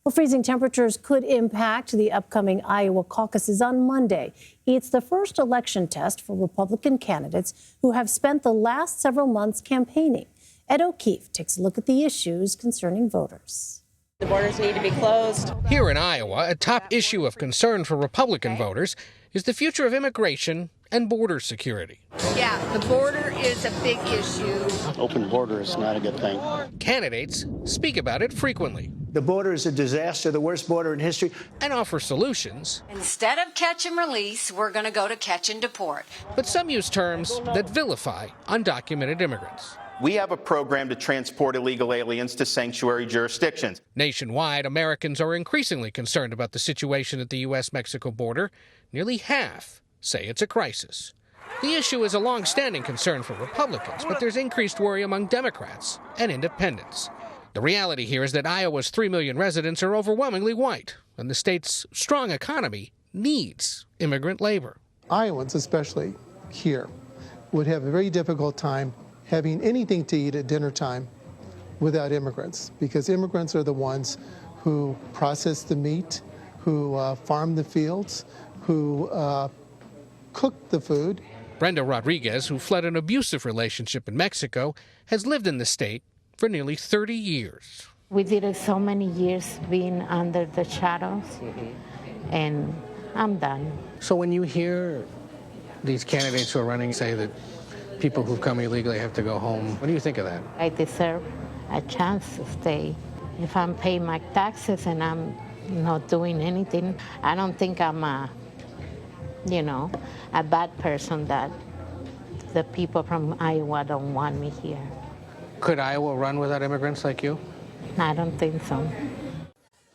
Well, freezing temperatures could impact the upcoming Iowa caucuses on Monday. It's the first election test for Republican candidates who have spent the last several months campaigning. Ed O'Keefe takes a look at the issues concerning voters. The borders need to be closed. Here in Iowa, a top issue of concern for Republican voters is the future of immigration and border security. Yeah, the border is a big issue. Open border is not a good thing. Candidates speak about it frequently. The border is a disaster, the worst border in history. And offer solutions. Instead of catch and release, we're going to go to catch and deport. But some use terms that vilify undocumented immigrants. We have a program to transport illegal aliens to sanctuary jurisdictions. Nationwide, Americans are increasingly concerned about the situation at the U.S.-Mexico border. Nearly half say it's a crisis. The issue is a long-standing concern for Republicans, but there's increased worry among Democrats and independents. The reality here is that Iowa's 3 million residents are overwhelmingly white, and the state's strong economy needs immigrant labor. Iowans, especially here, would have a very difficult time having anything to eat at dinner time without immigrants, because immigrants are the ones who process the meat, who farm the fields, who cook the food. Brenda Rodriguez, who fled an abusive relationship in Mexico, has lived in the state for nearly 30 years. We did it so many years being under the shadows, and I'm done. So when you hear these candidates who are running say that people who've come illegally have to go home, what do you think of that? I deserve a chance to stay. If I'm paying my taxes and I'm not doing anything, I don't think I'm a bad person that the people from Iowa don't want me here. Could Iowa run without immigrants like you? I don't think so.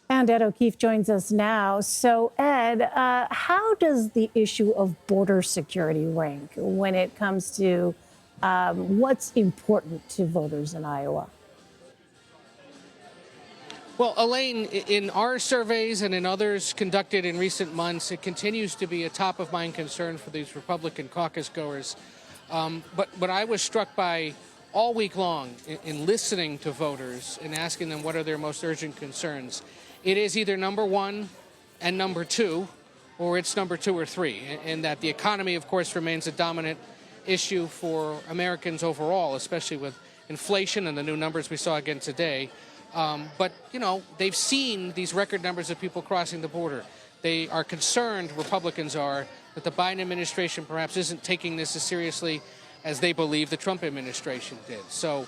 And Ed O'Keefe joins us now. So, Ed, how does the issue of border security rank when it comes to what's important to voters in Iowa? Well, Elaine, in our surveys and in others conducted in recent months, it continues to be a top-of-mind concern for these Republican caucus goers. But I was struck by all week long in listening to voters and asking them what are their most urgent concerns. It is either number one and number two, or it's number 2 or 3, and that the economy, of course, remains a dominant issue for Americans overall, especially with inflation and the new numbers we saw again today. But, they've seen these record numbers of people crossing the border. They are concerned, Republicans are, that the Biden administration perhaps isn't taking this as seriously as they believe the Trump administration did. So,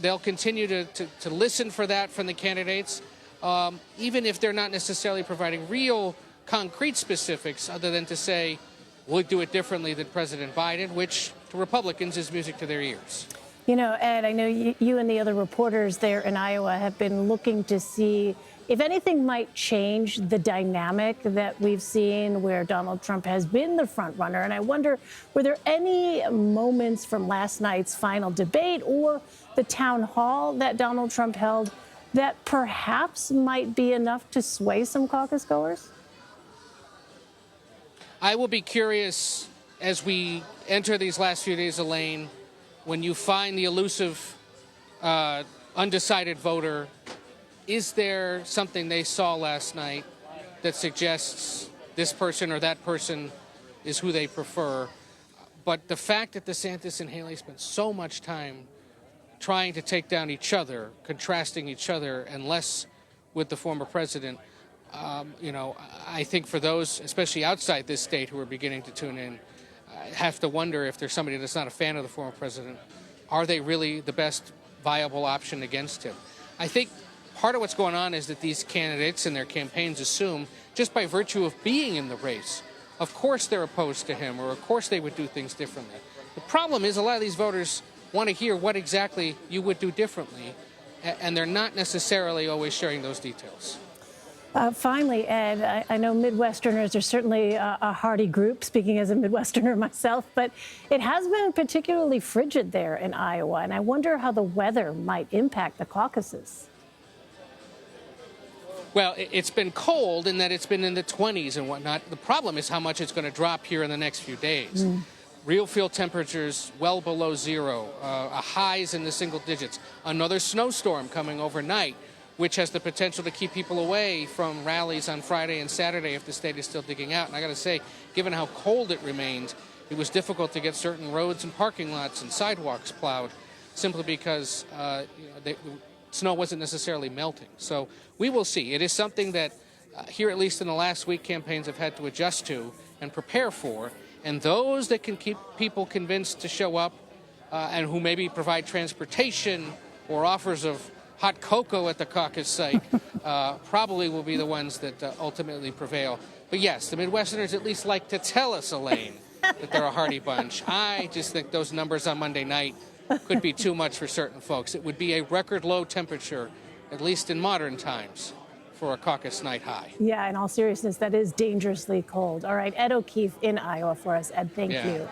they'll continue to listen for that from the candidates, even if they're not necessarily providing real concrete specifics other than to say, we'll do it differently than President Biden, which to Republicans is music to their ears. Ed, I know you and the other reporters there in Iowa have been looking to see if anything might change the dynamic that we've seen where Donald Trump has been the front runner. And I wonder, were there any moments from last night's final debate or the town hall that Donald Trump held that perhaps might be enough to sway some caucus goers? I will be curious as we enter these last few days, Elaine, when you find the elusive, undecided voter, is there something they saw last night that suggests this person or that person is who they prefer? But the fact that DeSantis and Haley spent so much time trying to take down each other, contrasting each other, and less with the former president, I think for those, especially outside this state, who are beginning to tune in, have to wonder if there's somebody that's not a fan of the former president, are they really the best viable option against him? I think part of what's going on is that these candidates and their campaigns assume, just by virtue of being in the race, of course they're opposed to him, or of course they would do things differently. The problem is a lot of these voters want to hear what exactly you would do differently, and they're not necessarily always sharing those details. Finally, Ed, I know Midwesterners are certainly a hardy group, speaking as a Midwesterner myself, but it has been particularly frigid there in Iowa, and I wonder how the weather might impact the caucuses. Well, it's been cold in that it's been in the 20s and whatnot. The problem is how much it's going to drop here in the next few days. Real field temperatures well below zero, highs in the single digits. Another snowstorm coming overnight, which has the potential to keep people away from rallies on Friday and Saturday if the state is still digging out. And I got to say, given how cold it remained, it was difficult to get certain roads and parking lots and sidewalks plowed simply because snow wasn't necessarily melting. So we will see. It is something that here, at least in the last week, campaigns have had to adjust to and prepare for. And those that can keep people convinced to show up and who maybe provide transportation or offers of hot cocoa at the caucus site probably will be the ones that ultimately prevail. But yes, the Midwesterners at least like to tell us, Elaine, that they're a hardy bunch. I just think those numbers on Monday night could be too much for certain folks. It would be a record low temperature, at least in modern times, for a caucus night high. Yeah, in all seriousness, that is dangerously cold. All right, Ed O'Keefe in Iowa for us. Ed, thank you.